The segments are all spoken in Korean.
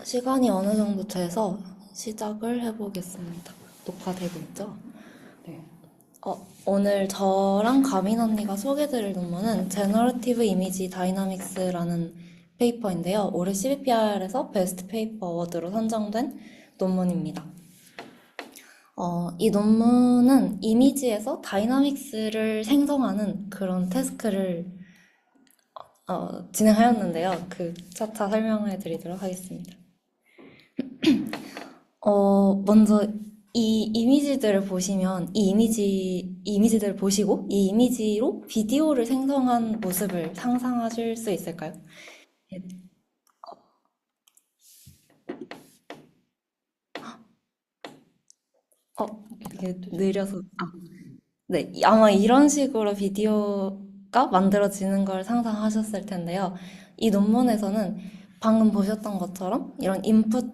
시간이 어느 정도 돼서 시작을 해보겠습니다. 녹화되고 있죠? 네. 오늘 저랑 가민 언니가 소개드릴 논문은 Generative Image Dynamics라는 페이퍼인데요. 올해 CVPR에서 베스트 페이퍼 어워드로 선정된 논문입니다. 이 논문은 이미지에서 다이나믹스를 생성하는 그런 태스크를 진행하였는데요. 그 차차 설명해 드리도록 하겠습니다. 먼저 이 이미지들을 보시면 이 이미지들을 보시고 이 이미지로 비디오를 생성한 모습을 상상하실 수 있을까요? 예, 이게 느려서. 네, 아마 이런 식으로 비디오가 만들어지는 걸 상상하셨을 텐데요. 이 논문에서는 방금 보셨던 것처럼 이런 인풋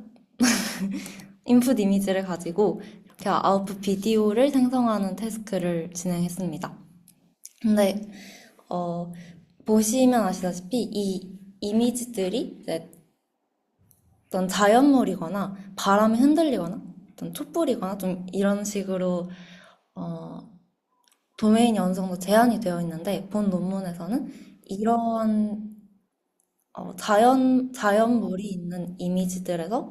이미지를 가지고 이렇게 아웃풋 비디오를 생성하는 태스크를 진행했습니다. 근데 어, 보시면 아시다시피 이 이미지들이 이제 어떤 자연물이거나 바람에 흔들리거나 어떤 촛불이거나 좀 이런 식으로 어, 도메인이 어느 정도 제한이 되어 있는데 본 논문에서는 이런 자연물이 있는 이미지들에서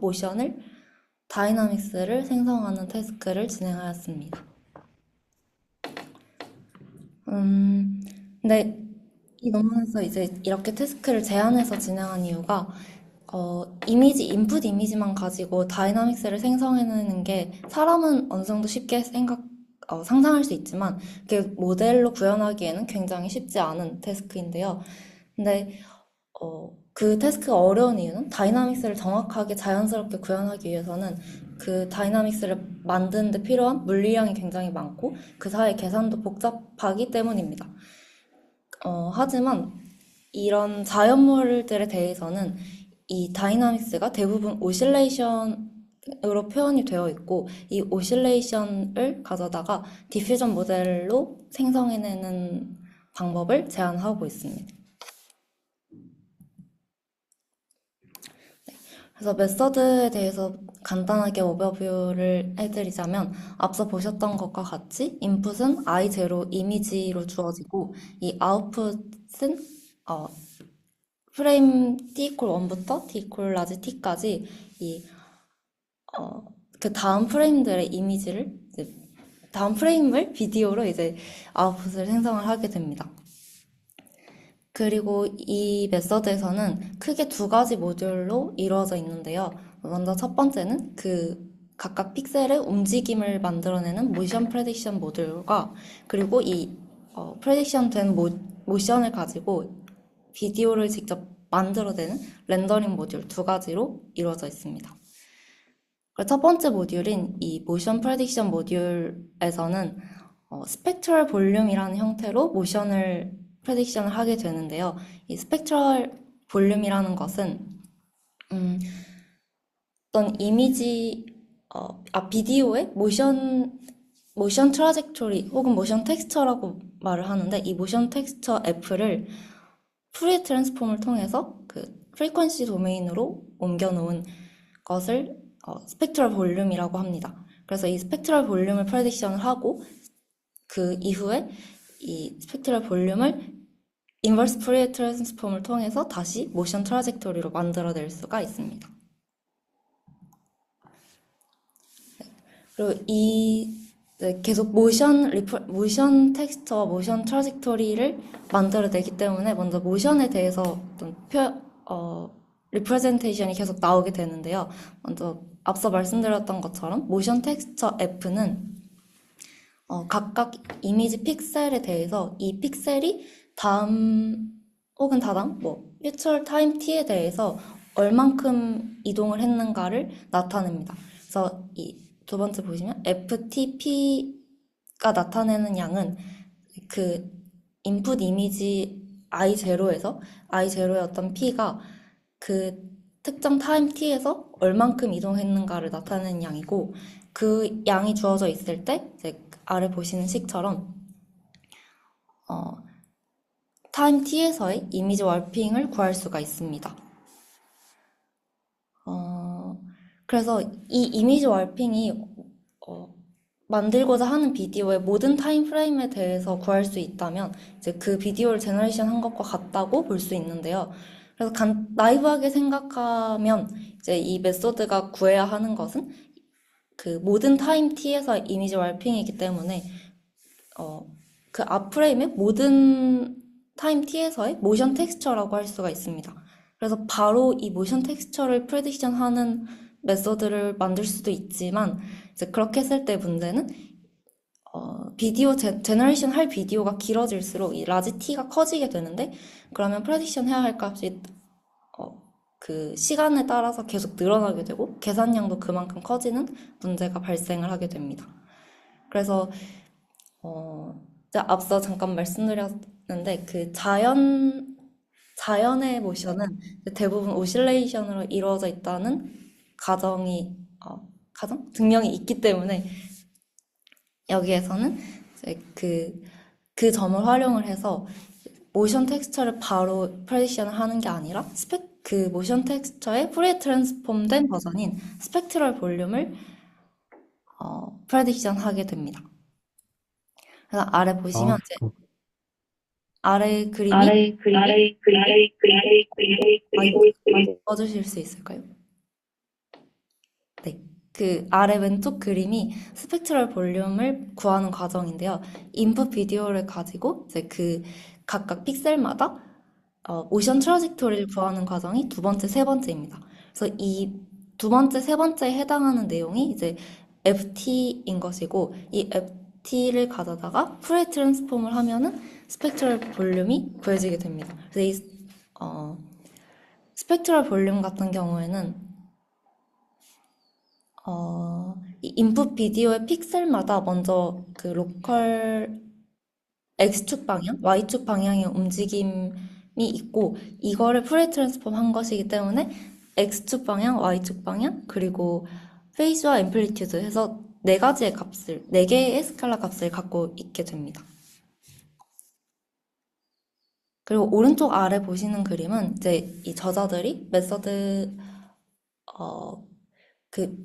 다이나믹스를 생성하는 태스크를 진행하였습니다. 음, 근데 이 논문에서 이제 이렇게 태스크를 제안해서 진행한 이유가 인풋 이미지만 가지고 다이나믹스를 생성해내는 게 사람은 어느 정도 쉽게 상상할 수 있지만 그게 모델로 구현하기에는 굉장히 쉽지 않은 태스크인데요. 근데 그 태스크가 어려운 이유는 다이나믹스를 정확하게 자연스럽게 구현하기 위해서는 그 다이나믹스를 만드는 데 필요한 물리량이 굉장히 많고 그 사이에 계산도 복잡하기 때문입니다. 하지만 이런 자연물들에 대해서는 이 다이나믹스가 대부분 오실레이션으로 표현이 되어 있고 이 오실레이션을 가져다가 디퓨전 모델로 생성해내는 방법을 제안하고 있습니다. 그래서 메서드에 대해서 간단하게 오버뷰를 해드리자면 앞서 보셨던 것과 같이 인풋은 i0 이미지로 주어지고 이 아웃풋은 어, 프레임 t 이퀄 1부터 t 이퀄 라지 t까지 이 그 다음 프레임들의 다음 프레임을 비디오로 이제 아웃풋을 생성을 하게 됩니다. 그리고 이 메서드에서는 크게 두 가지 모듈로 이루어져 있는데요. 먼저 첫 번째는 그 각각 픽셀의 움직임을 만들어내는 모션 프레딕션 모듈과 그리고 이 프레딕션 된 모션을 가지고 비디오를 직접 만들어내는 렌더링 모듈 두 가지로 이루어져 있습니다. 첫 번째 모듈인 이 모션 프레딕션 모듈에서는 스펙트럴 볼륨이라는 형태로 모션을 프레딕션을 하게 되는데요. 이 스펙트럴 볼륨이라는 것은 음, 어떤 비디오의 모션 트라젝토리 혹은 모션 텍스처라고 말을 하는데 이 모션 텍스처 F를 푸리에 트랜스폼을 통해서 그 프리퀀시 도메인으로 옮겨 놓은 것을 스펙트럴 볼륨이라고 합니다. 그래서 이 스펙트럴 볼륨을 프레딕션을 하고 그 이후에 이 스펙트럴 볼륨을 인버스 푸리에 트랜스폼을 통해서 다시 모션 트라젝토리로 만들어낼 수가 있습니다. 그리고 계속 모션 텍스처, 모션 트라젝토리를 만들어내기 때문에 먼저 모션에 대해서 리프레젠테이션이 계속 나오게 되는데요. 먼저 앞서 말씀드렸던 것처럼 모션 텍스처 F는 각각 이미지 픽셀에 대해서 이 픽셀이 다음 혹은 다당 퓨처 타임 t에 대해서 얼만큼 이동을 했는가를 나타냅니다. 그래서 이 두 번째 보시면 FTP가 나타내는 양은 그 인풋 이미지 I0의 어떤 P가 그 특정 타임 t에서 얼만큼 이동했는가를 나타내는 양이고 그 양이 주어져 있을 때 이제 아래 보시는 식처럼 타임 t에서의 이미지 월핑을 구할 수가 있습니다. 그래서 이 이미지 월핑이 어, 만들고자 하는 비디오의 모든 타임 프레임에 대해서 구할 수 있다면 이제 그 비디오를 제너레이션 한 것과 같다고 볼 수 있는데요. 그래서 나이브하게 생각하면 이제 이 메소드가 구해야 하는 것은 그 모든 타임 t에서 이미지 월핑이기 때문에 어, 그 앞 프레임의 모든 타임 t에서의 모션 텍스처라고 할 수가 있습니다. 그래서 바로 이 모션 텍스처를 프레딕션 하는 메소드를 만들 수도 있지만 이제 그렇게 했을 때 문제는 비디오 제너레이션 할 비디오가 길어질수록 이 라지 t가 커지게 되는데 그러면 프레딕션 해야 할 값이 그 시간에 따라서 계속 늘어나게 되고 계산량도 그만큼 커지는 문제가 발생을 하게 됩니다. 그래서 제가 앞서 잠깐 말씀드렸는데 그 자연의 모션은 대부분 오실레이션으로 이루어져 있다는 증명이 있기 때문에 여기에서는 이제 그 점을 활용을 해서 모션 텍스처를 바로 프레디션을 하는 게 아니라 그 모션 텍스처의 프리에 트랜스폼된 버전인 스펙트럴 볼륨을 프레디션 하게 됩니다. 그래서 아래 아, 보시면 이제 아래 그림이 마이크 꺼주실 수 있을까요? 네. 그 아래 왼쪽 그림이 스펙트럴 볼륨을 구하는 과정인데요. 인풋 비디오를 가지고 이제 그 각각 픽셀마다 모션 트라젝토리를 구하는 과정이 두 번째, 세 번째입니다. 그래서 이 두 번째, 세 번째에 해당하는 내용이 이제 FT인 것이고 이 FT를 가져다가 프레 트랜스폼을 하면은 스펙트럴 볼륨이 구해지게 됩니다. 그래서 어, 스펙트럴 볼륨 같은 경우에는 이 인풋 비디오의 픽셀마다 먼저 그 로컬 X축 방향, Y축 방향의 움직임이 있고 이거를 프리 트랜스폼 한 것이기 때문에 X축 방향, Y축 방향, 그리고 페이스와 앰플리튜드 해서 네 가지의 값을, 네 개의 스칼라 값을 갖고 있게 됩니다. 그리고 오른쪽 아래 보시는 그림은 이제 이 저자들이 메서드 그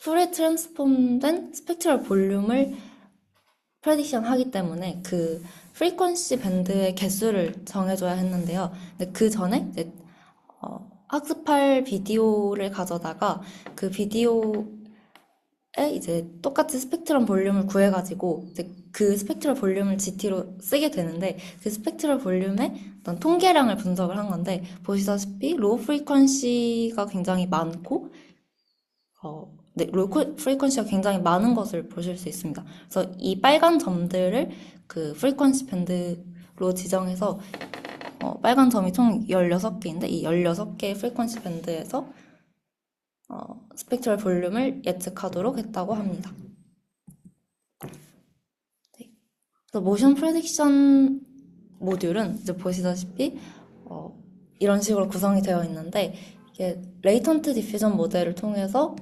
프리 트랜스폼된 스펙트럴 볼륨을 프레딕션 하기 때문에 그 프리퀀시 밴드의 개수를 정해줘야 했는데요. 근데 그 전에 이제 학습할 비디오를 가져다가 그 비디오에 이제 똑같이 스펙트럼 볼륨을 구해가지고 이제 그 스펙트럴 볼륨을 GT로 쓰게 되는데 그 스펙트럴 볼륨의 어떤 통계량을 분석을 한 건데 보시다시피 로우 프리퀀시가 굉장히 많고 네, 롤 프리퀀시가 굉장히 많은 것을 보실 수 있습니다. 그래서 이 빨간 점들을 그 프리퀀시 밴드로 지정해서 빨간 점이 총 16개인데 이 16개의 프리퀀시 밴드에서 스펙트럴 볼륨을 예측하도록 했다고 합니다. 네. 그래서 모션 프레딕션 모듈은 이제 보시다시피 이런 식으로 구성이 되어 있는데 이게 레이턴트 디퓨전 모델을 통해서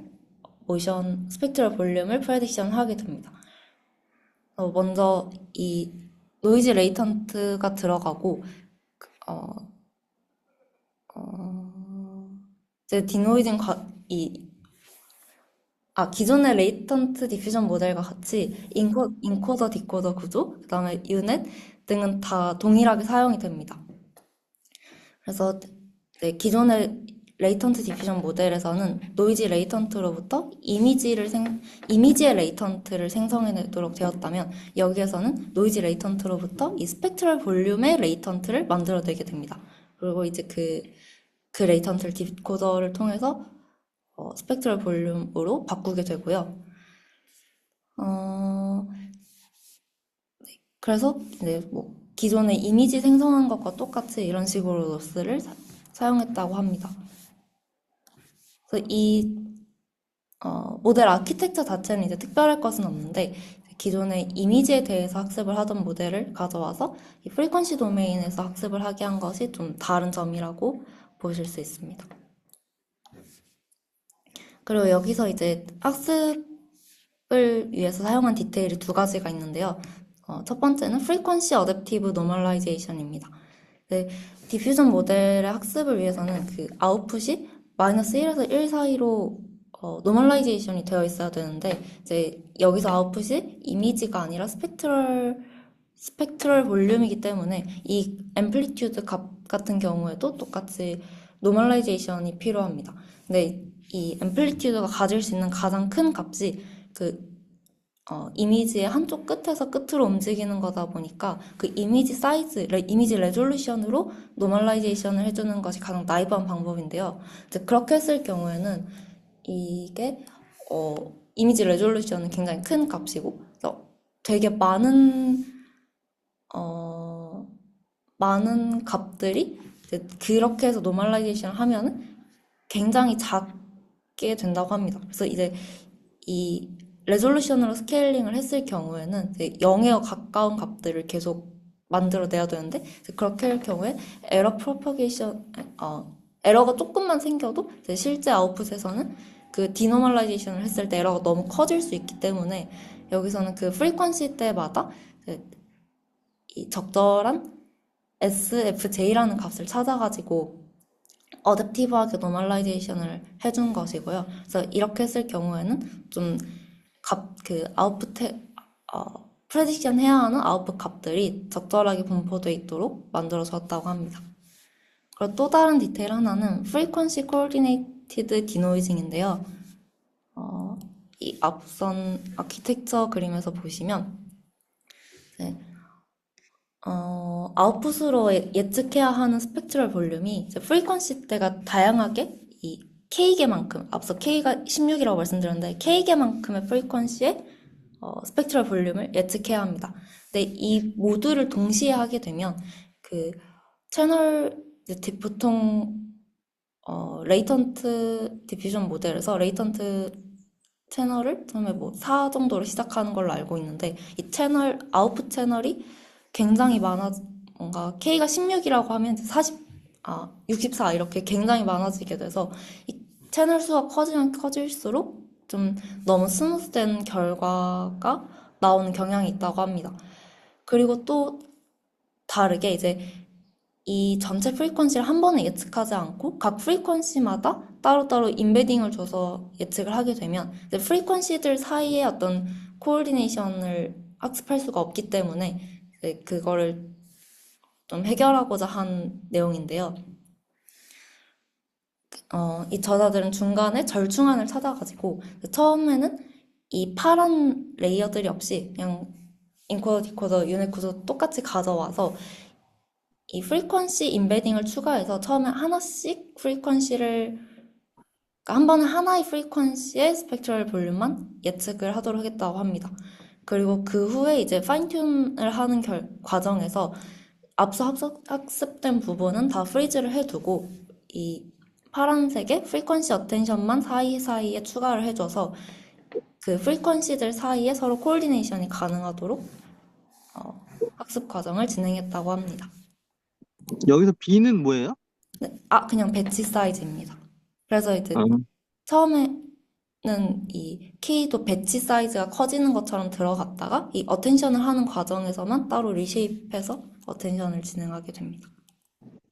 모션 스펙트럴 볼륨을 프레딕션 하게 됩니다. 먼저 이 노이즈 레이턴트가 들어가고 어, 이제 디노이징 기존의 레이턴트 디퓨전 모델과 같이 인코더 디코더 구조, 그다음에 유넷 등은 다 동일하게 사용이 됩니다. 그래서 네, 기존의 레이턴트 디퓨전 모델에서는 노이즈 레이턴트로부터 이미지의 레이턴트를 생성해내도록 되었다면 여기에서는 노이즈 레이턴트로부터 이 스펙트럴 볼륨의 레이턴트를 만들어내게 됩니다. 그리고 이제 그 레이턴트를 디코더를 통해서 스펙트럴 볼륨으로 바꾸게 되고요. 그래서 이제 뭐 기존의 이미지 생성한 것과 똑같이 이런 식으로 로스를 사용했다고 합니다. 그래서 이 모델 아키텍처 자체는 이제 특별할 것은 없는데 기존의 이미지에 대해서 학습을 하던 모델을 가져와서 이 프리퀀시 도메인에서 학습을 하게 한 것이 좀 다른 점이라고 보실 수 있습니다. 그리고 여기서 이제 학습을 위해서 사용한 디테일이 두 가지가 있는데요. 첫 번째는 프리퀀시 어댑티브 노멀라이제이션입니다. 디퓨전 모델의 학습을 위해서는 그 아웃풋이 -1에서 1 사이로 노멀라이제이션이 되어 있어야 되는데 이제 여기서 아웃풋이 이미지가 아니라 스펙트럴 볼륨이기 때문에 이 앰플리튜드 값 같은 경우에도 똑같이 노멀라이제이션이 필요합니다. 근데 이 앰플리튜드가 가질 수 있는 가장 큰 값이 그 이미지의 한쪽 끝에서 끝으로 움직이는 거다 보니까 그 이미지 사이즈, 이미지 레졸루션으로 노멀라이제이션을 해주는 것이 가장 나이브한 방법인데요. 이제 그렇게 했을 경우에는 이게 이미지 레졸루션은 굉장히 큰 값이고 그래서 되게 어, 많은 값들이 이제 그렇게 해서 노멀라이제이션을 하면은 굉장히 작게 된다고 합니다. 그래서 이제 이 레졸루션으로 스케일링을 했을 경우에는 이제 0에 가까운 값들을 계속 만들어내야 되는데 이제 그렇게 할 경우에 에러 프로퍼게이션 에러가 조금만 생겨도 이제 실제 아웃풋에서는 그 디노멀라이제이션을 했을 때 에러가 너무 커질 수 있기 때문에 여기서는 그 프리퀀시 때마다 이제 이 적절한 SFJ라는 값을 찾아가지고 어댑티브하게 노멀라이제이션을 해준 것이고요. 그래서 이렇게 했을 경우에는 좀 아웃풋에 프레딕션 해야 하는 아웃풋 값들이 적절하게 분포되어 있도록 만들어졌다고 합니다. 그리고 또 다른 디테일 하나는 frequency coordinated denoising인데요. 이 앞선 아키텍처 그림에서 보시면 이제 아웃풋으로 예측해야 하는 스펙트럴 볼륨이 이제 프리퀀시 때가 다양하게 이 K개만큼, 앞서 K가 16이라고 말씀드렸는데 K개만큼의 프리퀀시의 스펙트럴 볼륨을 예측해야 합니다. 근데 이 모두를 동시에 하게 되면 그 채널 보통 레이턴트 디퓨전 모델에서 레이턴트 채널을 처음에 뭐 4 정도로 시작하는 걸로 알고 있는데 이 채널 아웃풋 채널이 굉장히 뭔가 K가 16이라고 하면 64 이렇게 굉장히 많아지게 돼서 이 채널 수가 커지면 커질수록 좀 너무 스무스된 결과가 나오는 경향이 있다고 합니다. 그리고 또 다르게 이제 이 전체 프리퀀시를 한 번에 예측하지 않고 각 프리퀀시마다 따로따로 인베딩을 줘서 예측을 하게 되면 이제 프리퀀시들 사이에 어떤 코오디네이션을 학습할 수가 없기 때문에 이제 그거를 좀 해결하고자 한 내용인데요. 이 저자들은 중간에 절충안을 찾아가지고 처음에는 이 파란 레이어들이 없이 그냥 인코더, 디코더, 유니코더 똑같이 가져와서 이 프리퀀시 인베딩을 추가해서 처음에 하나씩 프리퀀시를 한 번에 하나의 프리퀀시의 스펙트럴 볼륨만 예측을 하도록 하겠다고 합니다. 그리고 그 후에 이제 파인튠을 하는 과정에서 앞서 학습된 부분은 다 프리즈를 해두고 이 파란색의 프리퀀시 어텐션만 사이사이에 추가를 해줘서 그 프리퀀시들 사이에 서로 코오디네이션이 가능하도록 학습 과정을 진행했다고 합니다. 여기서 B는 뭐예요? 네, 그냥 배치 사이즈입니다. 그래서 이제 아, 처음에는 이 K도 배치 사이즈가 커지는 것처럼 들어갔다가 이 어텐션을 하는 과정에서만 따로 리쉐입해서 어텐션을 진행하게 됩니다.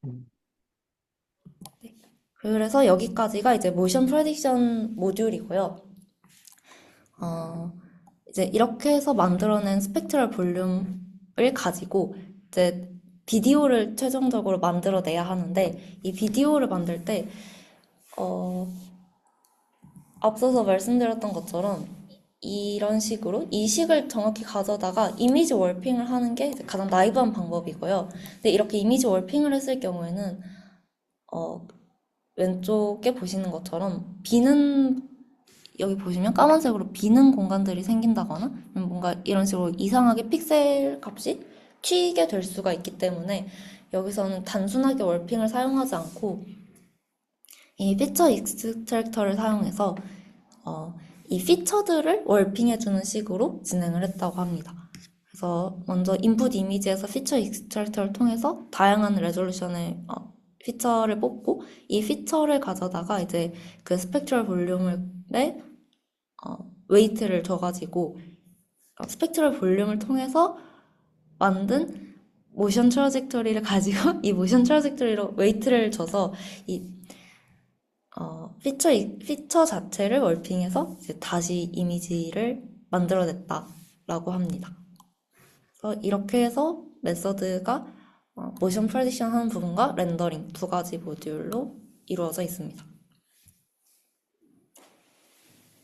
네. 그래서 여기까지가 이제 모션 프레딕션 모듈이고요. 이제 이렇게 해서 만들어낸 스펙트럴 볼륨을 가지고 이제 비디오를 최종적으로 만들어내야 하는데 이 비디오를 만들 때 앞서서 말씀드렸던 것처럼 이런 식으로 이식을 정확히 가져다가 이미지 월핑을 하는 게 이제 가장 나이브한 방법이고요. 근데 이렇게 이미지 월핑을 했을 경우에는 왼쪽에 보시는 것처럼 비는 여기 보시면 까만색으로 비는 공간들이 생긴다거나 뭔가 이런 식으로 이상하게 픽셀 값이 튀게 될 수가 있기 때문에 여기서는 단순하게 월핑을 사용하지 않고 이 피처 익스트랙터를 사용해서 이 피처들을 월핑해주는 식으로 진행을 했다고 합니다. 그래서 먼저 인풋 이미지에서 피처 익스트랙터를 통해서 다양한 레졸루션의 피처를 뽑고 이 피처를 가져다가 이제 그 스펙트럴 볼륨에 웨이트를 줘가지고 스펙트럴 볼륨을 통해서 만든 모션 트라젝터리를 가지고 이 모션 트라젝터리로 웨이트를 줘서 이 피처 자체를 월핑해서 이제 다시 이미지를 만들어냈다라고 합니다. 그래서 이렇게 해서 메서드가 모션 프레디션 하는 부분과 렌더링 두 가지 모듈로 이루어져 있습니다.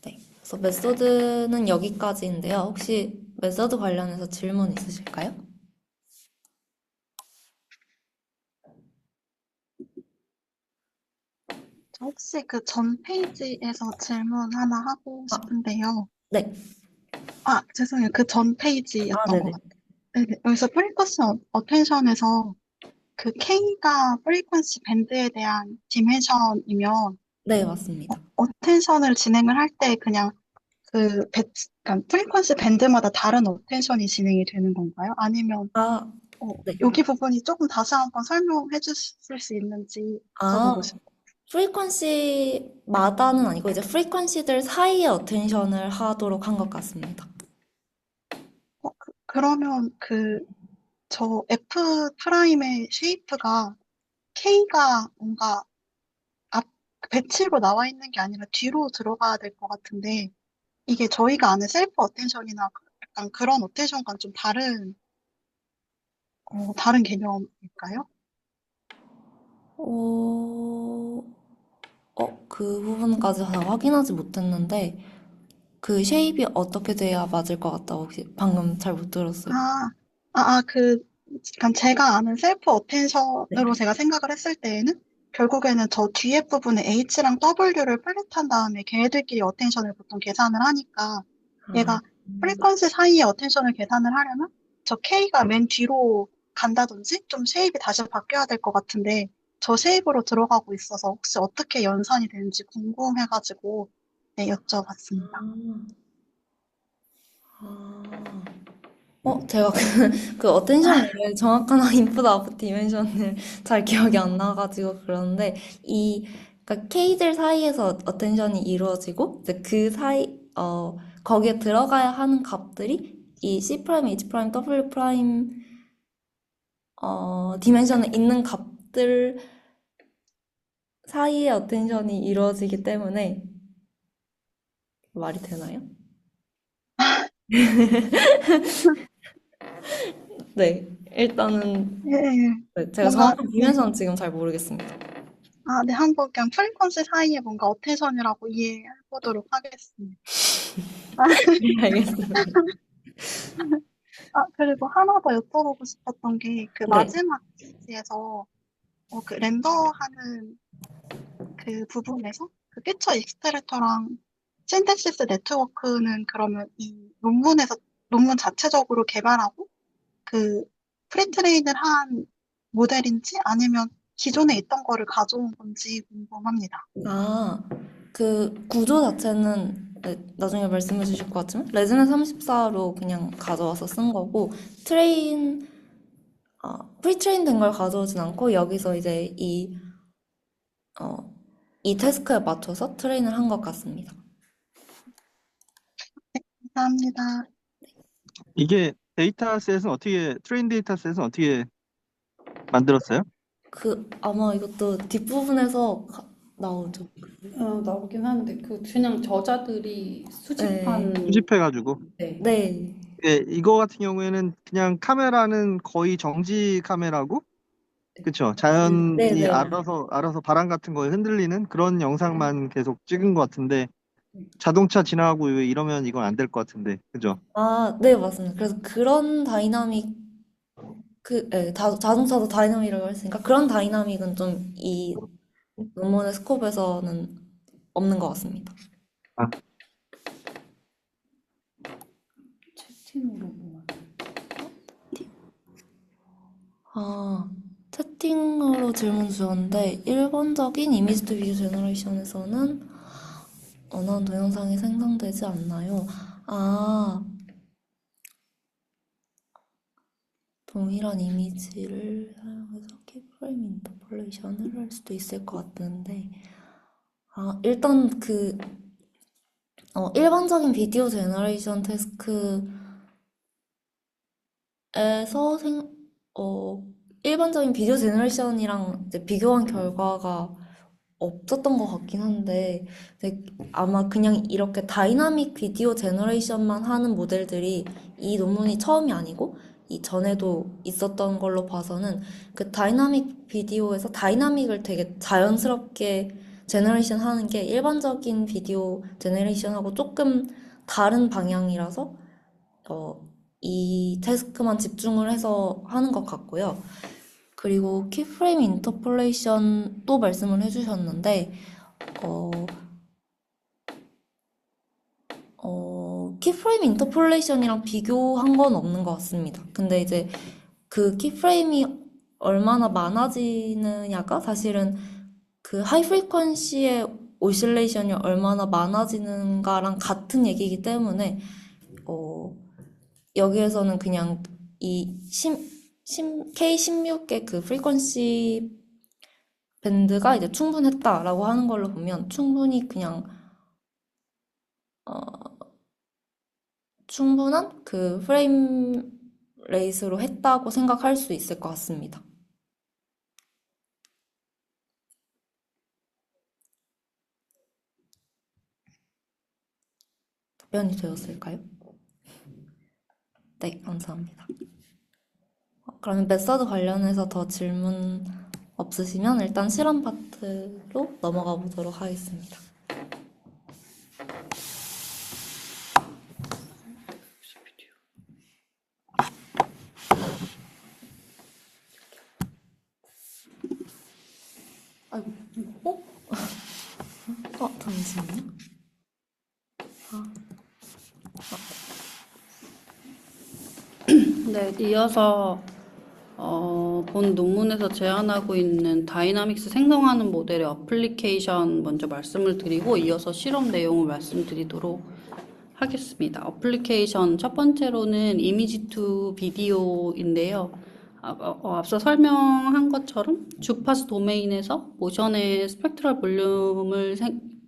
네, 그래서 메소드는 여기까지인데요. 혹시 메소드 관련해서 질문 있으실까요? 저 혹시 그 전 페이지에서 질문 하나 하고 아, 싶은데요. 네. 아, 죄송해요. 그 전 아, 페이지였던 것 네네. 같아요. 네네. 여기서 프리퀀시 어텐션에서 그 K가 프리퀀시 밴드에 대한 디멘션이면 네, 맞습니다. 어텐션을 진행을 할 때 그냥 그러니까 프리퀀시 밴드마다 다른 어텐션이 진행이 되는 건가요? 아니면 아, 네. 여기 부분이 조금 다시 한번 설명해 주실 수 있는지 아, 여쭤보고 싶어요. 프리퀀시마다는 아니고 이제 프리퀀시들 사이에 어텐션을 하도록 한 것 같습니다. 그러면 저 F 프라임의 쉐이프가 K가 뭔가 앞, 배치로 나와 있는 게 아니라 뒤로 들어가야 될 것 같은데, 이게 저희가 아는 셀프 어텐션이나 약간 그런 어텐션과는 좀 다른 개념일까요? 어, 그 부분까지 다 확인하지 못했는데, 그 쉐입이 어떻게 돼야 맞을 것 같다고 혹시 방금 잘 못 들었어요. 아, 그러니까 제가 아는 셀프 네. 어텐션으로 제가 생각을 했을 때에는 결국에는 저 뒤에 부분에 H랑 W를 플랫한 다음에 걔네들끼리 어텐션을 보통 계산을 하니까 아, 얘가 프리퀀시 사이에 어텐션을 계산을 하려면 저 K가 맨 뒤로 간다든지 좀 쉐입이 다시 바뀌어야 될 것 같은데 저 쉐입으로 들어가고 있어서 혹시 어떻게 연산이 되는지 궁금해가지고 네, 여쭤봤습니다. 아. 제가 그 어텐션을 정확한 인풋 아웃풋 디멘션을 잘 기억이 안 나가지고 그러는데, 그러니까 K들 사이에서 어텐션이 이루어지고, 이제 그 사이, 거기에 들어가야 하는 값들이 이 C 프라임, H 프라임, W 프라임, 디멘션에 있는 값들 사이에 어텐션이 이루어지기 때문에, 말이 되나요? 네. 일단은, 예, 예. 네, 제가 뭔가 정확한 네. 디멘션은 지금 잘 모르겠습니다. 아, 네, 한번 그냥 프리퀀시 사이에 뭔가 어텐션이라고 이해해 보도록 하겠습니다. 네, 알겠습니다. 그리고 하나 더 여쭤보고 싶었던 게, 그 네. 마지막 페이지에서, 그 렌더하는 그 부분에서, 그 피처 익스트랙터랑 신텍시스 네트워크는 그러면 이 논문 자체적으로 개발하고, 그 프리트레인을 한 모델인지 아니면 기존에 있던 거를 가져온 건지 궁금합니다. 아, 그 구조 자체는 네, 나중에 말씀해 주실 것 같지만 레즈네 34로 그냥 가져와서 쓴 거고 프리트레인 된 걸 가져오진 않고 여기서 이제 어, 이 태스크에 맞춰서 트레인을 한 것 같습니다. 감사합니다. 이게 트레인 데이터셋은 어떻게 만들었어요? 아마 이것도 뒷부분에서 나오죠. 나오긴 하는데 그냥 저자들이 네. 수집한. 수집해가지고. 네. 네. 예, 이거 같은 경우에는 그냥 카메라는 거의 정지 카메라고, 그쵸? 네, 자연이 네. 알아서 바람 같은 거에 흔들리는 그런 영상만 계속 찍은 것 같은데, 자동차 지나가고 이러면 이건 안 될 것 같은데, 그죠? 네, 맞습니다. 그래서 그런 다이나믹 네, 자동차도 다이나믹이라고 했으니까 그런 다이나믹은 좀 이 논문의 스콥에서는 없는 것 같습니다. 아, 채팅으로 보면. 아, 채팅으로 질문 주셨는데 일반적인 이미지 투 비디오 제너레이션에서는 원하는 동영상이 생성되지 않나요? 아, 동일한 이미지를 사용해서 키프레임 인터폴레이션을 할 수도 있을 것 같은데 일단 일반적인 비디오 제너레이션 태스크에서 어, 일반적인 비디오 제너레이션이랑 이제 비교한 결과가 없었던 것 같긴 한데, 근데 아마 그냥 이렇게 다이나믹 비디오 제너레이션만 하는 모델들이 이 논문이 처음이 아니고 이 전에도 있었던 걸로 봐서는 그 다이나믹 비디오에서 다이나믹을 되게 자연스럽게 제너레이션 하는 게 일반적인 비디오 제너레이션하고 조금 다른 방향이라서 이 태스크만 집중을 해서 하는 것 같고요. 그리고 키프레임 인터폴레이션 또 말씀을 해주셨는데, 어, 키프레임 인터폴레이션이랑 비교한 건 없는 것 같습니다. 근데 이제 그 키프레임이 얼마나 많아지느냐가 사실은 그 하이 프리퀀시의 오실레이션이 얼마나 많아지는가랑 같은 얘기이기 때문에, 어, 여기에서는 그냥 이 K16의 그 프리퀀시 밴드가 이제 충분했다라고 하는 걸로 보면 충분히 그냥 충분한 그 프레임 레이스로 했다고 생각할 수 있을 것 같습니다. 답변이 되었을까요? 네, 감사합니다. 그러면 메서드 관련해서 더 질문 없으시면 일단 실험 파트로 넘어가 보도록 하겠습니다. 아이고, 잠시만요. 네, 이어서 본 논문에서 제안하고 있는 다이나믹스 생성하는 모델의 어플리케이션 먼저 말씀을 드리고 이어서 실험 내용을 말씀드리도록 하겠습니다. 어플리케이션 첫 번째로는 이미지 투 비디오인데요. 앞서 설명한 것처럼 주파수 도메인에서 모션의 스펙트럴 볼륨을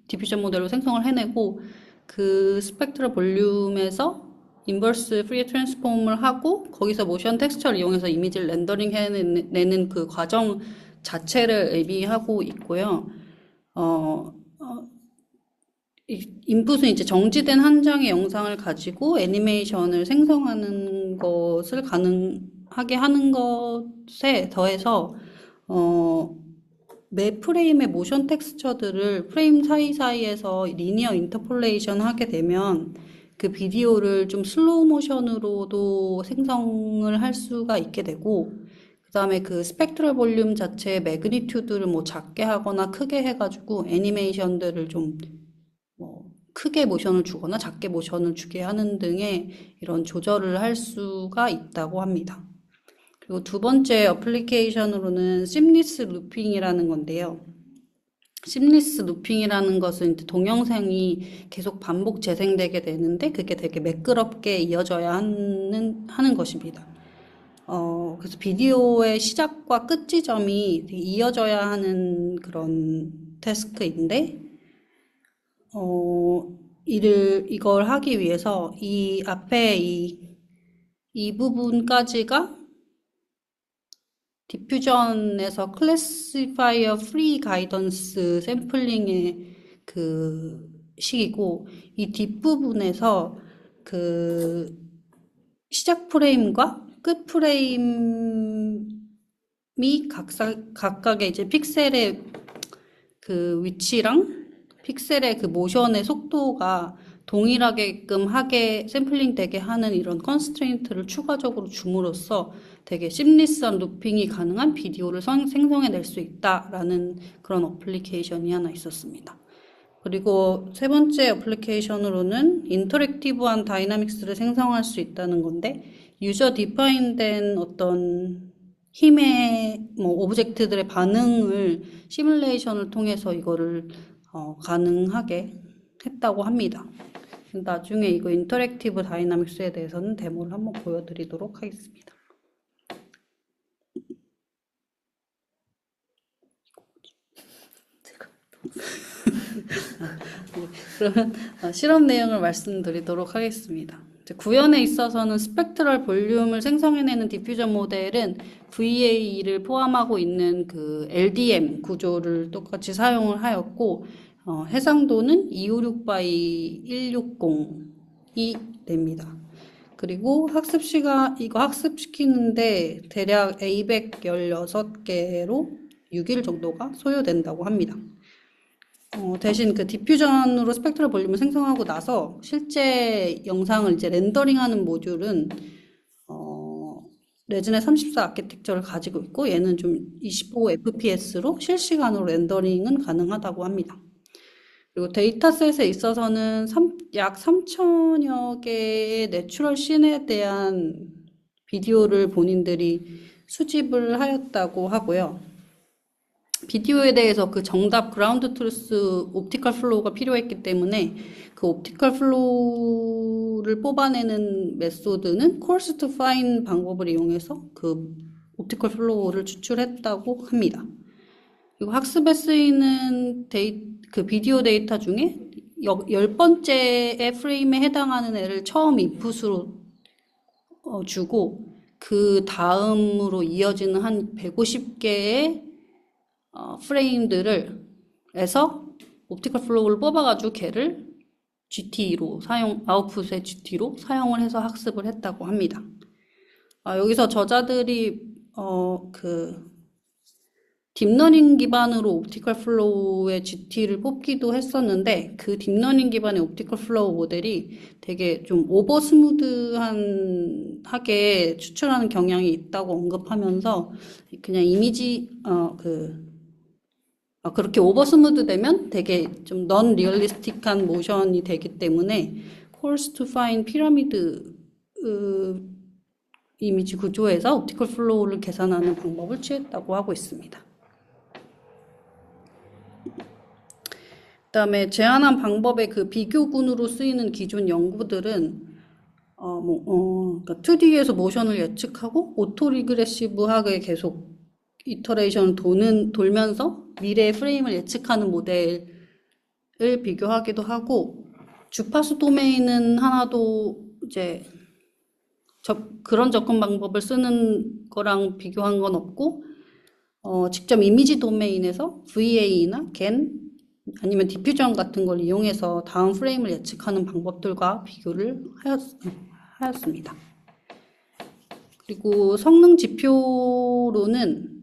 디퓨전 모델로 생성을 해내고 그 스펙트럴 볼륨에서 인버스 프리에 트랜스폼을 하고 거기서 모션 텍스처를 이용해서 이미지를 렌더링 해내는 그 과정 자체를 의미하고 있고요. 인풋은 이제 정지된 한 장의 영상을 가지고 애니메이션을 생성하는 것을 가능하게 하는 것에 더해서 매 프레임의 모션 텍스처들을 프레임 사이사이에서 리니어 인터폴레이션 하게 되면 그 비디오를 좀 슬로우 모션으로도 생성을 할 수가 있게 되고 그 다음에 그 스펙트럴 볼륨 자체의 매그니튜드를 뭐 작게 하거나 크게 해가지고 애니메이션들을 좀 크게 모션을 주거나 작게 모션을 주게 하는 등의 이런 조절을 할 수가 있다고 합니다. 그리고 두 번째 어플리케이션으로는 심리스 루핑이라는 건데요. 심리스 루핑이라는 것은 이제 동영상이 계속 반복 재생되게 되는데 그게 되게 매끄럽게 이어져야 하는 것입니다. 그래서 비디오의 시작과 끝 지점이 되게 이어져야 하는 그런 태스크인데, 이걸 하기 위해서 이 앞에 이 부분까지가 디퓨전에서 클래시파이어 프리 가이던스 샘플링의 그 식이고 이 뒷부분에서 그 시작 프레임과 끝 프레임이 각각의 이제 픽셀의 그 위치랑 픽셀의 그 모션의 속도가 동일하게끔 하게 샘플링 되게 하는 이런 컨스트레인트를 추가적으로 줌으로써 되게 심리스한 루핑이 가능한 비디오를 생성해낼 수 있다라는 그런 어플리케이션이 하나 있었습니다. 그리고 세 번째 어플리케이션으로는 인터랙티브한 다이나믹스를 생성할 수 있다는 건데 유저 디파인된 어떤 힘의 오브젝트들의 반응을 시뮬레이션을 통해서 이거를 가능하게 했다고 합니다. 나중에 이거 인터랙티브 다이나믹스에 대해서는 데모를 한번 보여드리도록 하겠습니다. 그러면 실험 내용을 말씀드리도록 하겠습니다. 이제 구현에 있어서는 스펙트럴 볼륨을 생성해내는 디퓨전 모델은 VA를 포함하고 있는 그 LDM 구조를 똑같이 사용을 하였고, 해상도는 256 by 160이 됩니다. 그리고 이거 학습시키는데 대략 A100 16개로 6일 정도가 소요된다고 합니다. 대신 그 디퓨전으로 스펙트럴 볼륨을 생성하고 나서 실제 영상을 이제 렌더링하는 모듈은 레진의 34 아키텍처를 가지고 있고, 얘는 좀 25fps로 실시간으로 렌더링은 가능하다고 합니다. 그리고 데이터셋에 있어서는 약 3천여 개의 내추럴 씬에 대한 비디오를 본인들이 수집을 하였다고 하고요. 비디오에 대해서 그 정답 그라운드 트루스 옵티컬 플로우가 필요했기 때문에 그 옵티컬 플로우를 뽑아내는 메소드는 코arse to fine 방법을 이용해서 그 옵티컬 플로우를 추출했다고 합니다. 그리고 학습에 쓰이는 그 비디오 데이터 중에 10번째의 프레임에 해당하는 애를 처음 인풋으로 주고, 그 다음으로 이어지는 한 150개의 프레임들에서 옵티컬 플로우를 뽑아가지고 걔를 GT로 아웃풋의 GT로 사용을 해서 학습을 했다고 합니다. 여기서 저자들이 딥러닝 기반으로 옵티컬 플로우의 GT를 뽑기도 했었는데, 그 딥러닝 기반의 옵티컬 플로우 모델이 되게 좀 오버 스무드하게 추출하는 경향이 있다고 언급하면서, 그냥 그렇게 오버 스무드 되면 되게 좀 넌 리얼리스틱한 모션이 되기 때문에 coarse to fine 피라미드 이미지 구조에서 옵티컬 플로우를 계산하는 방법을 취했다고 하고 있습니다. 그다음에 제안한 방법의 그 비교군으로 쓰이는 기존 연구들은 그러니까 2D에서 모션을 예측하고 오토 리그레시브하게 계속 이터레이션을 돌면서 미래의 프레임을 예측하는 모델을 비교하기도 하고, 주파수 도메인은 하나도 이제 그런 접근 방법을 쓰는 거랑 비교한 건 없고, 직접 이미지 도메인에서 VA나 GAN 아니면 디퓨전 같은 걸 이용해서 다음 프레임을 예측하는 방법들과 비교를 하였습니다. 그리고 성능 지표로는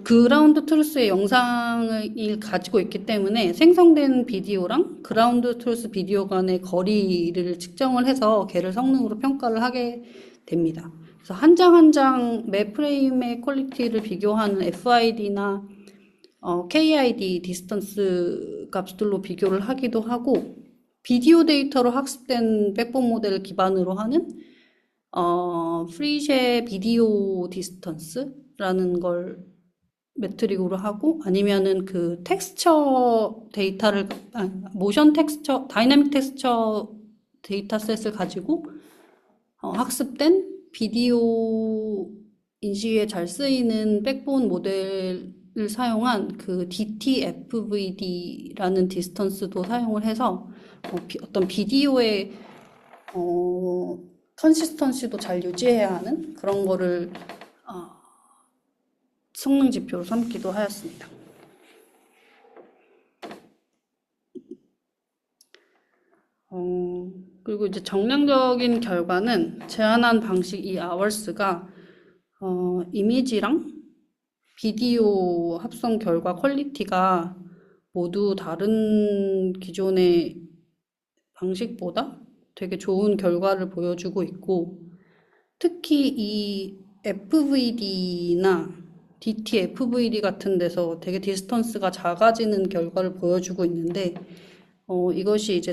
그라운드 트루스의 영상을 가지고 있기 때문에 생성된 비디오랑 그라운드 트루스 비디오 간의 거리를 측정을 해서 걔를 성능으로 평가를 하게 됩니다. 그래서 한 장 한 장 매 프레임의 퀄리티를 비교하는 FID나 KID 디스턴스 값들로 비교를 하기도 하고, 비디오 데이터로 학습된 백본 모델을 기반으로 하는 프리쉐 비디오 디스턴스라는 걸 매트릭으로 하고, 아니면은 그 텍스처 데이터를 모션 텍스처 다이나믹 텍스처 데이터셋을 가지고 학습된 비디오 인식에 잘 쓰이는 백본 모델을 사용한 그 DTFVD라는 디스턴스도 사용을 해서 어떤 비디오의 컨시스턴시도 잘 유지해야 하는 그런 거를 성능 지표로 삼기도 하였습니다. 그리고 이제 정량적인 결과는 제안한 방식 이 hours가 이미지랑 비디오 합성 결과 퀄리티가 모두 다른 기존의 방식보다 되게 좋은 결과를 보여주고 있고, 특히 이 FVD나 DTFVD 같은 데서 되게 디스턴스가 작아지는 결과를 보여주고 있는데, 이것이 이제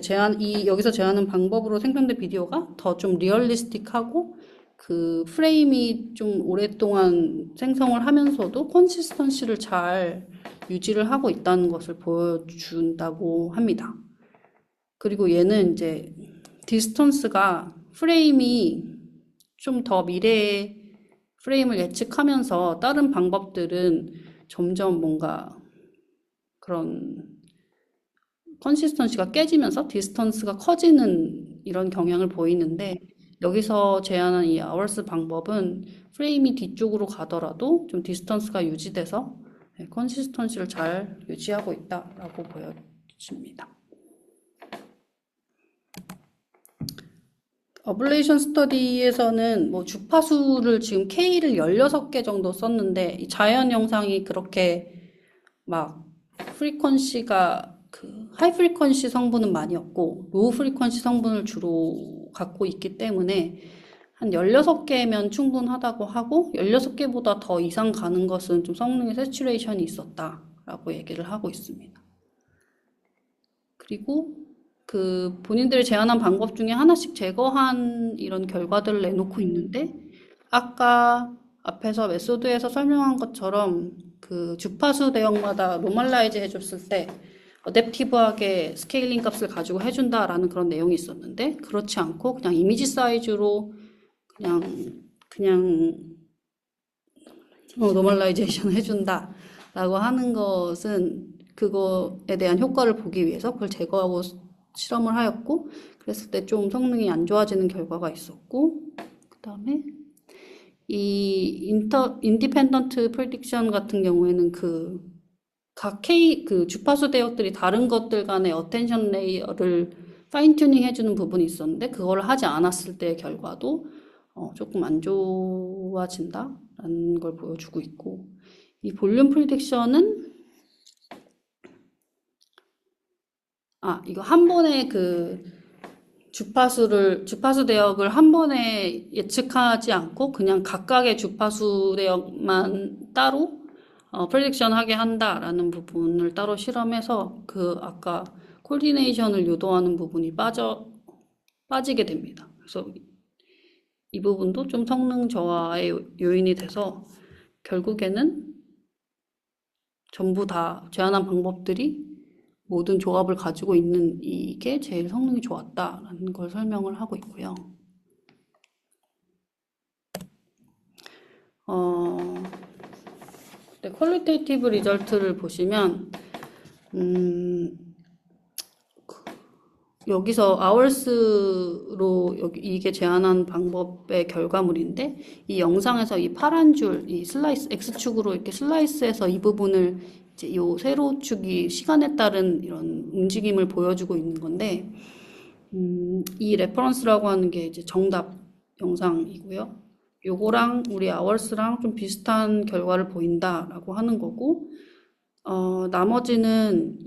여기서 제안한 방법으로 생성된 비디오가 더 좀 리얼리스틱하고 그 프레임이 좀 오랫동안 생성을 하면서도 컨시스턴시를 잘 유지를 하고 있다는 것을 보여준다고 합니다. 그리고 얘는 이제 디스턴스가 프레임이 좀 더 미래의 프레임을 예측하면서 다른 방법들은 점점 뭔가 그런 컨시스턴시가 깨지면서 디스턴스가 커지는 이런 경향을 보이는데 여기서 제안한 이 아워스 방법은 프레임이 뒤쪽으로 가더라도 좀 디스턴스가 유지돼서 컨시스턴시를 잘 유지하고 있다라고 보여집니다. 어블레이션 스터디에서는 뭐 주파수를 지금 K를 16개 정도 썼는데 이 자연 영상이 그렇게 막 프리퀀시가 그 하이 프리퀀시 성분은 많이 없고 로우 프리퀀시 성분을 주로 갖고 있기 때문에 한 16개면 충분하다고 하고 16개보다 더 이상 가는 것은 좀 성능의 세츄레이션이 있었다라고 얘기를 하고 있습니다. 그리고 그 본인들이 제안한 방법 중에 하나씩 제거한 이런 결과들을 내놓고 있는데 아까 앞에서 메소드에서 설명한 것처럼 그 주파수 대역마다 노멀라이즈 해줬을 때 어댑티브하게 스케일링 값을 가지고 해준다라는 그런 내용이 있었는데 그렇지 않고 그냥 이미지 사이즈로 그냥 노멀라이제이션 해준다라고 하는 것은 그거에 대한 효과를 보기 위해서 그걸 제거하고 실험을 하였고 그랬을 때 좀 성능이 안 좋아지는 결과가 있었고 그 다음에 이 인디펜던트 프레딕션 같은 경우에는 각 그 주파수 대역들이 다른 것들 간의 어텐션 레이어를 파인 튜닝 해주는 부분이 있었는데 그걸 하지 않았을 때의 결과도 조금 안 좋아진다라는 걸 보여주고 있고 이 볼륨 프리딕션은 이거 한 번에 그 주파수 대역을 한 번에 예측하지 않고 그냥 각각의 주파수 대역만 따로 프레딕션 하게 한다라는 부분을 따로 실험해서 그 아까 코디네이션을 유도하는 부분이 빠지게 됩니다. 그래서 이 부분도 좀 성능 저하의 요인이 돼서 결국에는 전부 다 제안한 방법들이 모든 조합을 가지고 있는 이게 제일 성능이 좋았다라는 걸 설명을 하고 있고요. 퀄리테이티브 리절트를 보시면 여기서 아워스로 이게 제안한 방법의 결과물인데 이 영상에서 이 파란 줄, 이 슬라이스 X축으로 이렇게 슬라이스해서 이 부분을 이제 요 세로축이 시간에 따른 이런 움직임을 보여주고 있는 건데 이 레퍼런스라고 하는 게 이제 정답 영상이고요. 요거랑 우리 아워스랑 좀 비슷한 결과를 보인다라고 하는 거고 나머지는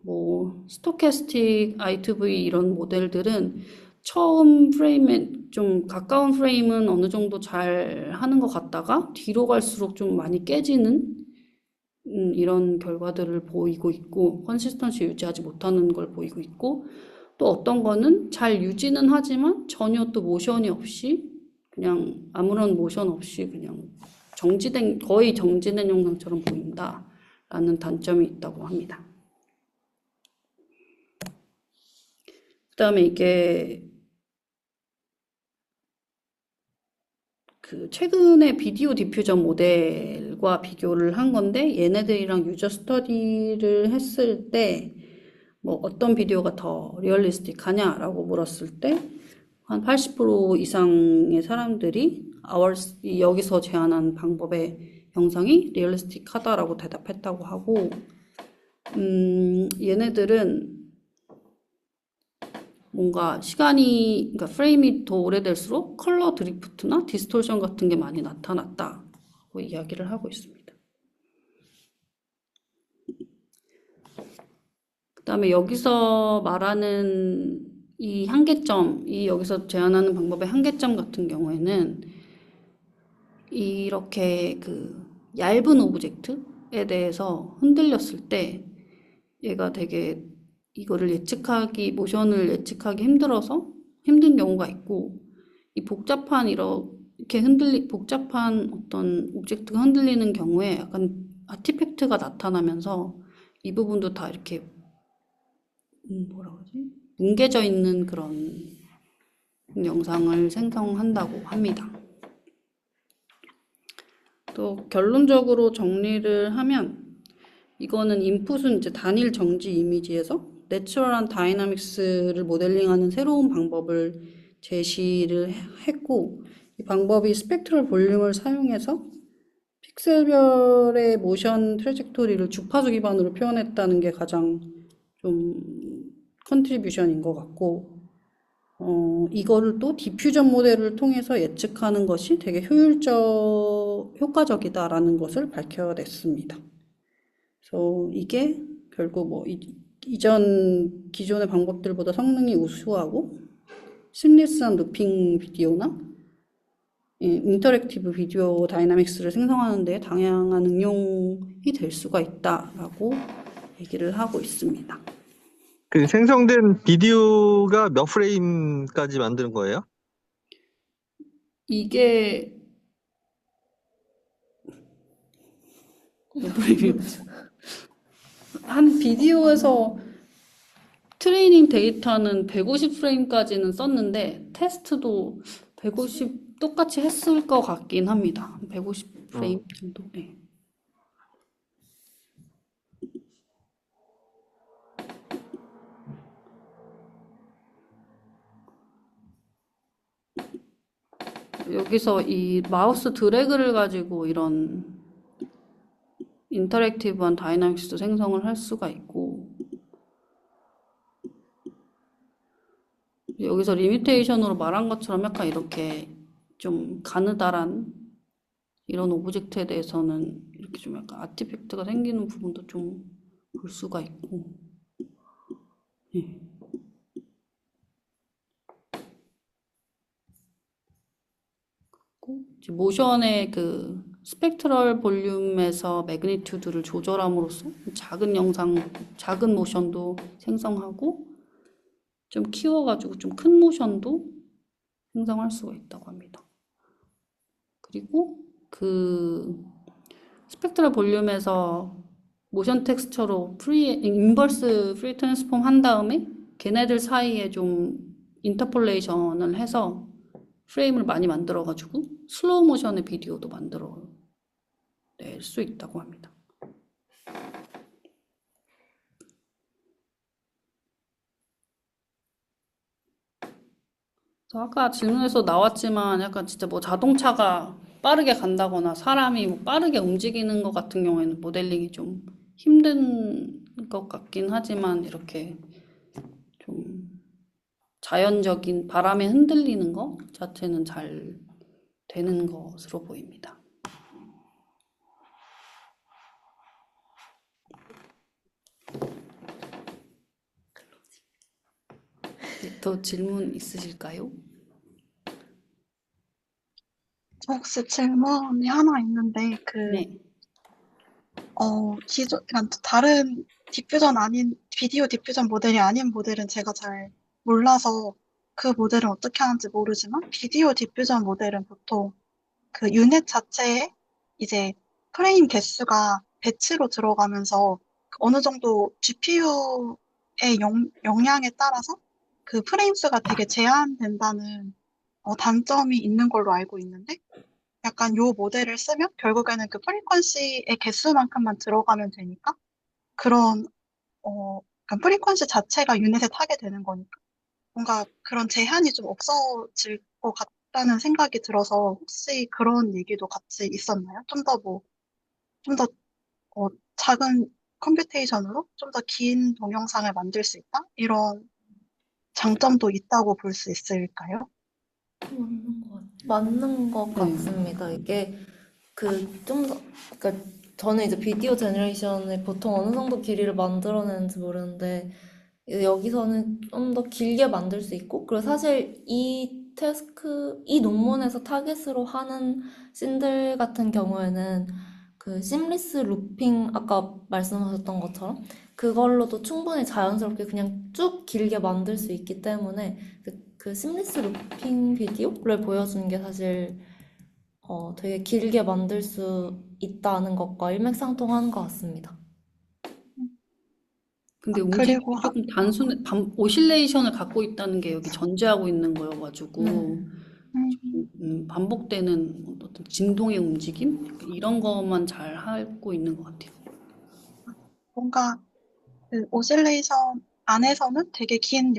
뭐 스토캐스틱 I2V 이런 모델들은 처음 프레임에 좀 가까운 프레임은 어느 정도 잘 하는 것 같다가 뒤로 갈수록 좀 많이 깨지는 이런 결과들을 보이고 있고 컨시스턴시 유지하지 못하는 걸 보이고 있고 또 어떤 거는 잘 유지는 하지만 전혀 또 모션이 없이 그냥 아무런 모션 없이 그냥 거의 정지된 영상처럼 보인다라는 단점이 있다고 합니다. 그 다음에 이게 그 최근에 비디오 디퓨전 모델과 비교를 한 건데 얘네들이랑 유저 스터디를 했을 때 뭐 어떤 비디오가 더 리얼리스틱하냐라고 물었을 때 한 80% 이상의 사람들이 여기서 제안한 방법의 영상이 리얼리스틱하다라고 대답했다고 하고 얘네들은 뭔가 그러니까 프레임이 더 오래될수록 컬러 드리프트나 디스토션 같은 게 많이 나타났다고 이야기를 하고 있습니다. 그 다음에 여기서 말하는 이 한계점, 여기서 제안하는 방법의 한계점 같은 경우에는 이렇게 그 얇은 오브젝트에 대해서 흔들렸을 때 얘가 되게 이거를 모션을 예측하기 힘든 경우가 있고 이 복잡한 어떤 오브젝트가 흔들리는 경우에 약간 아티팩트가 나타나면서 이 부분도 다 이렇게 뭉개져 있는 그런 영상을 생성한다고 합니다. 또 결론적으로 정리를 하면 이거는 인풋은 이제 단일 정지 이미지에서 내추럴한 다이나믹스를 모델링하는 새로운 방법을 제시를 했고 이 방법이 스펙트럴 볼륨을 사용해서 픽셀별의 모션 트래젝토리를 주파수 기반으로 표현했다는 게 가장 좀 컨트리뷰션인 것 같고 이거를 또 디퓨전 모델을 통해서 예측하는 것이 되게 효과적이다라는 것을 밝혀냈습니다. 그래서 이게 결국 뭐 이전 기존의 방법들보다 성능이 우수하고 심리스한 루핑 비디오나 인터랙티브 비디오 다이나믹스를 생성하는 데 다양한 응용이 될 수가 있다라고 얘기를 하고 있습니다. 그 생성된 비디오가 몇 프레임까지 만드는 거예요? 이게 한 비디오에서 트레이닝 데이터는 150프레임까지는 썼는데 테스트도 150 똑같이 했을 것 같긴 합니다. 150프레임 정도. 네. 여기서 이 마우스 드래그를 가지고 이런 인터랙티브한 다이나믹스도 생성을 할 수가 있고 여기서 리미테이션으로 말한 것처럼 약간 이렇게 좀 가느다란 이런 오브젝트에 대해서는 이렇게 좀 약간 아티팩트가 생기는 부분도 좀 볼 수가 있고 예. 이제 모션의 그 스펙트럴 볼륨에서 매그니튜드를 조절함으로써 작은 모션도 생성하고 좀 키워가지고 좀 큰 모션도 생성할 수가 있다고 합니다. 그리고 그 스펙트럴 볼륨에서 모션 텍스처로 인버스 프리 트랜스폼 한 다음에 걔네들 사이에 좀 인터폴레이션을 해서 프레임을 많이 만들어가지고 슬로우 모션의 비디오도 만들어낼 수 있다고 합니다. 아까 질문에서 나왔지만 약간 진짜 뭐 자동차가 빠르게 간다거나 사람이 뭐 빠르게 움직이는 것 같은 경우에는 모델링이 좀 힘든 것 같긴 하지만 이렇게 좀 자연적인 바람에 흔들리는 것 자체는 잘 되는 것으로 보입니다. 더 질문 있으실까요? 저 혹시 질문이 하나 있는데, 네. 그러니까 다른 비디오 디퓨전 모델이 아닌 모델은 제가 잘 몰라서 그 모델은 어떻게 하는지 모르지만, 비디오 디퓨전 모델은 보통 그 유닛 자체에 이제 프레임 개수가 배치로 들어가면서 어느 정도 GPU의 용량에 따라서 그 프레임 수가 되게 제한된다는 단점이 있는 걸로 알고 있는데, 약간 요 모델을 쓰면 결국에는 그 프리퀀시의 개수만큼만 들어가면 되니까 그런 약간 프리퀀시 자체가 유닛에 타게 되는 거니까 뭔가 그런 제한이 좀 없어질 것 같다는 생각이 들어서 혹시 그런 얘기도 같이 있었나요? 좀 더 작은 컴퓨테이션으로 좀 더 긴 동영상을 만들 수 있다? 이런 장점도 있다고 볼 수 있을까요? 맞는 것 같습니다. 이게 그러니까 저는 이제 비디오 제너레이션을 보통 어느 정도 길이를 만들어내는지 모르는데 여기서는 좀 더 길게 만들 수 있고 그리고 사실 이 논문에서 타겟으로 하는 씬들 같은 경우에는 그 심리스 루핑 아까 말씀하셨던 것처럼 그걸로도 충분히 자연스럽게 그냥 쭉 길게 만들 수 있기 때문에 그 심리스 루핑 비디오를 보여주는 게 사실 되게 길게 만들 수 있다는 것과 일맥상통하는 것 같습니다. 근데 움직임이 그리고 조금 오실레이션을 갖고 있다는 게 여기 전제하고 있는 거여가지고 반복되는 어떤 진동의 움직임? 이런 것만 잘 하고 있는 것 같아요. 뭔가 그 오실레이션 안에서는 되게 긴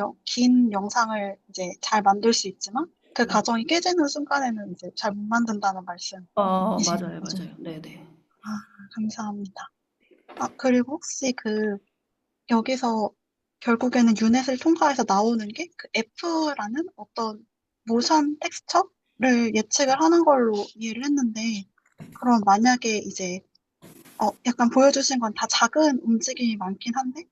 영상을 이제 잘 만들 수 있지만 그 가정이 깨지는 순간에는 이제 잘 못 만든다는 말씀이신 맞아요, 거죠? 맞아요. 네네. 아, 감사합니다. 그리고 혹시 여기서 결국에는 유넷을 통과해서 나오는 게 그 F라는 어떤 모션 텍스처를 예측을 하는 걸로 이해를 했는데, 그럼 만약에 이제, 약간 보여주신 건 다 작은 움직임이 많긴 한데,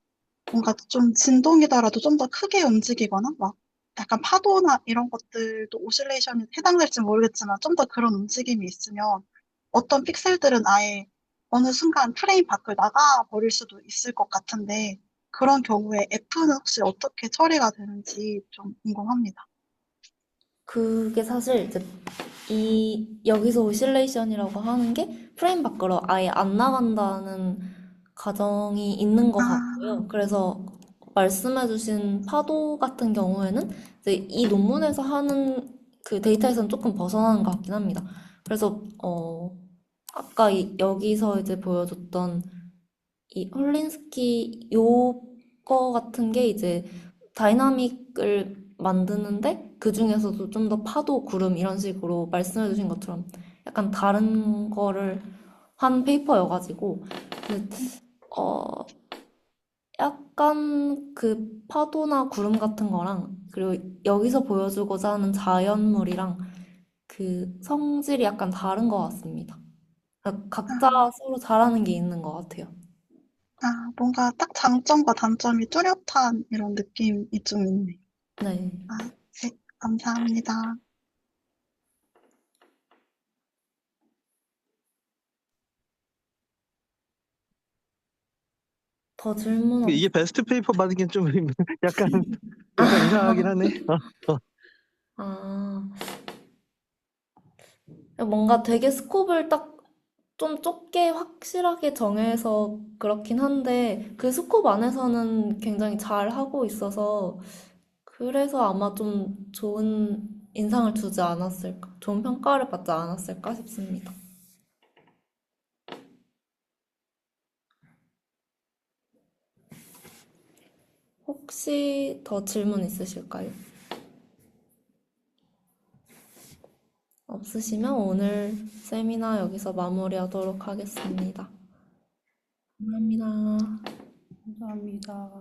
뭔가 좀 진동이더라도 좀 더 크게 움직이거나, 막 약간 파도나 이런 것들도 오실레이션에 해당될지 모르겠지만, 좀 더 그런 움직임이 있으면, 어떤 픽셀들은 아예 어느 순간 프레임 밖을 나가 버릴 수도 있을 것 같은데, 그런 경우에 F는 혹시 어떻게 처리가 되는지 좀 궁금합니다. 그게 사실 이제 여기서 오실레이션이라고 하는 게 프레임 밖으로 아예 안 나간다는 가정이 있는 것 아, 같고요. 그래서 말씀해주신 파도 같은 경우에는 이제 이 논문에서 하는 그 데이터에서는 조금 벗어나는 것 같긴 합니다. 그래서 아까 여기서 이제 보여줬던 이 헐린스키 요거 같은 게 이제 다이나믹을 만드는데 그 중에서도 좀 더 파도, 구름 이런 식으로 말씀해주신 것처럼 약간 다른 거를 한 페이퍼여가지고 근데, 어 약간 그 파도나 구름 같은 거랑 그리고 여기서 보여주고자 하는 자연물이랑 그 성질이 약간 다른 것 같습니다. 그러니까 각자 아, 서로 잘하는 게 있는 것 같아요. 뭔가 딱 장점과 단점이 뚜렷한 이런 느낌이 좀 있네. 네. 네, 감사합니다. 더 질문 이게 베스트 페이퍼 받은 게 좀 약간 이상하긴 하네. 아, 뭔가 되게 스콥을 딱 좀 좁게 확실하게 정해서 그렇긴 한데 그 스콥 안에서는 굉장히 잘 하고 있어서 그래서 아마 좀 좋은 인상을 주지 않았을까, 좋은 평가를 받지 않았을까 싶습니다. 혹시 더 질문 있으실까요? 없으시면 오늘 세미나 여기서 마무리하도록 하겠습니다. 감사합니다. 감사합니다.